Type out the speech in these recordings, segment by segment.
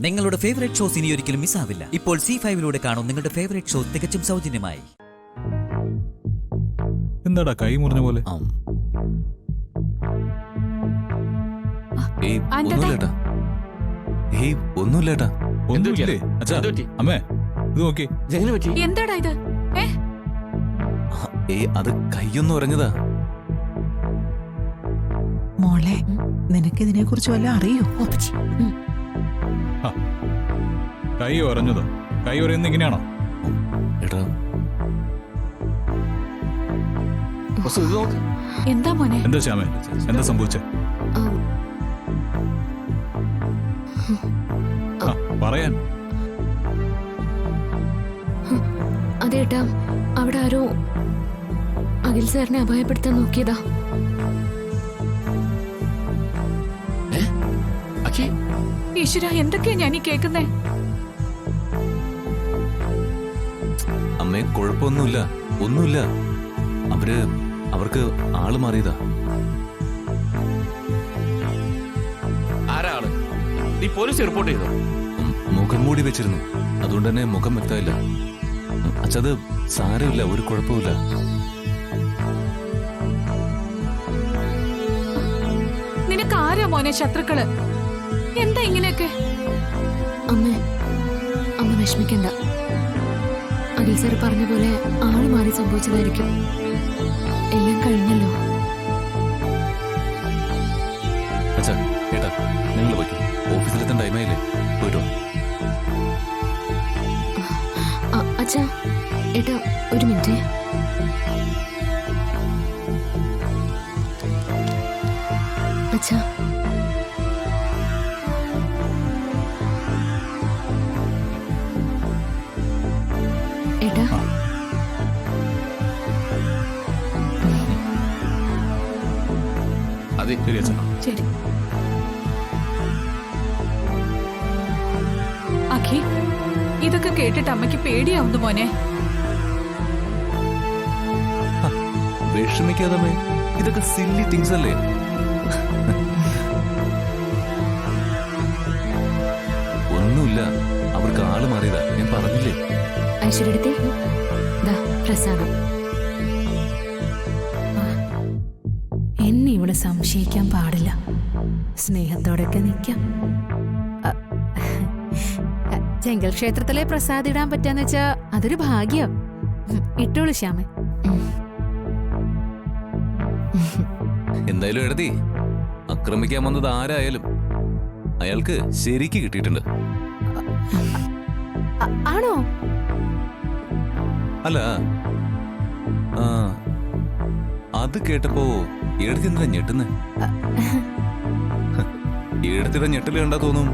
നിങ്ങളുടെ favourite shows ഇനി ഒരിക്കലും മിസ്സാവില്ല. ഇപ്പോൾ C5-ലൂടെ കാണും നിങ്ങളുടെ ഫേവറേറ്റ് ഷോ തികച്ചും സൗജന്യമായി. എന്താടാ കൈ മുറിഞ്ഞ പോലെ? ഒന്നുമില്ലേട്ടാ. ഒന്നുമില്ലേ അച്ഛാ? അമ്മേ ഇത് നോക്കി. എന്താടാ ഇത്? അത് കൈയൊന്നും ഉറഞ്ഞതാ. മോളെ, നിനക്കിതിനെ കുറിച്ച് വല്ല അറിയോ? കൈ ഉറഞ്ഞതോ? കൈ ഉറയുന്ന ഇങ്ങനെയാണോ? എടാ എന്താ മോനെ? എന്താ ശ്യാമേ, എന്താ സംഭവിച്ചേ? പറയാൻ. അതേട്ടാ, അവിടെ ആരോ അഖിൽ സാറിനെ അപായപ്പെടുത്താൻ നോക്കിയതാ. ഈശ്വര, എന്തൊക്കെയാ ഞാൻ ഈ കേൾക്കുന്നേ? അമ്മേ കുഴപ്പമൊന്നുമില്ല, ഒന്നുമില്ല. അവർക്ക് ആള് മാറിയതാ. ആരാ ആള്? നീ പോലീസ് റിപ്പോർട്ട് ചെയ്തോ? മുഖം മൂടി വെച്ചിരുന്നു, അതുകൊണ്ട് തന്നെ മുഖം വ്യക്തമില്ല. അച്ഛത് സാരമില്ല, ഒരു കുഴപ്പമില്ല. നിനക്ക് ആരാ മോനെ ശത്രുക്കള്? എന്താ ഇങ്ങനെയൊക്കെ? അമ്മ വിഷമിക്കണ്ട. അഖിൽ സാർ പറഞ്ഞ പോലെ ആള് മാറി സംഭവിച്ചതായിരിക്കും. എല്ലാം കഴിഞ്ഞല്ലോ. അച്ഛാ, ഏട്ടാ, നിങ്ങൾ പോയിക്കോ. ഓഫീസിലെത്താൻ ടൈമായില്ലേ? പോയിട്ടോ. അച്ഛാ, ഏട്ടാ, ഒരു മിനിറ്റ്. അച്ഛാ, ഏട്ടാ, അതെ ശരി അച്ഛാ. ശരി. അഖി, ഇതൊക്കെ കേട്ടിട്ട് അമ്മയ്ക്ക് പേടിയാവുന്നു മോനെ. വിഷമിക്കാതെ, ഇതൊക്കെ സില്ലി തിങ്സ് അല്ലേ. ഒന്നുമില്ല, അവർക്ക് ആള് മാറിയതാ, ഞാൻ പറഞ്ഞില്ലേ. ഐശ്വര്യടുത്തേ, പ്രസാദം. എന്നെ ഇവിടെ സംശയിക്കാൻ പാടില്ല. സ്നേഹത്തോടൊക്കെ നിൽക്കാം. ചെങ്കൽ ക്ഷേത്രത്തിലെ പ്രസാദം ഇടാൻ പറ്റാന്ന് വെച്ചാ അതൊരു ഭാഗ്യം. ഇട്ടോളൂ ശ്യാമ. എന്തായാലും എഴുതി, ആക്രമിക്കാൻ വന്നത് ആരായാലും അയാൾക്ക് ശരിക്ക് കിട്ടിയിട്ടുണ്ട്. ആണോ? അല്ല, അത് കേട്ടപ്പോ എഴുതി എന്തിനാ ഞെട്ടുന്നേ? എഴുത്തിയുടെ ഞെട്ടല് കണ്ടാ തോന്നും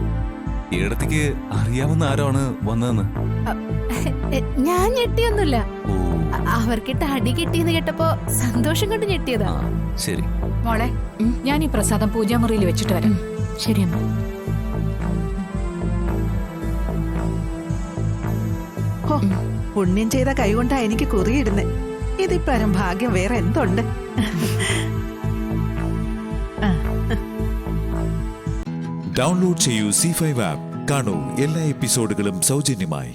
എടത്തിക്ക് അറിയാവുന്ന ആരാണ് വന്നതെന്ന്. ഞാൻ ഞെട്ടിയൊന്നുമില്ല. അവർക്കിട്ട് അടി കിട്ടിയെന്ന് കേട്ടപ്പോ സന്തോഷം കൊണ്ട് ഞെട്ടിയതാ. ശരി മോളെ, ഞാൻ ഈ പ്രസാദം പൂജാമുറിയിൽ വെച്ചിട്ട് വരാം. ശരി അമ്മ. പുണ്യം ചെയ്ത കൈകൊണ്ടാ എനിക്ക് കുറിയിടുന്നേ. ഇതിപ്പരം ഭാഗ്യം വേറെ എന്തുണ്ട്? ഡൗൺലോഡ് ചെയ്യൂ C5 ആപ്പ്. കാണൂ എല്ലാ എപ്പിസോഡുകളും സൗജന്യമായി.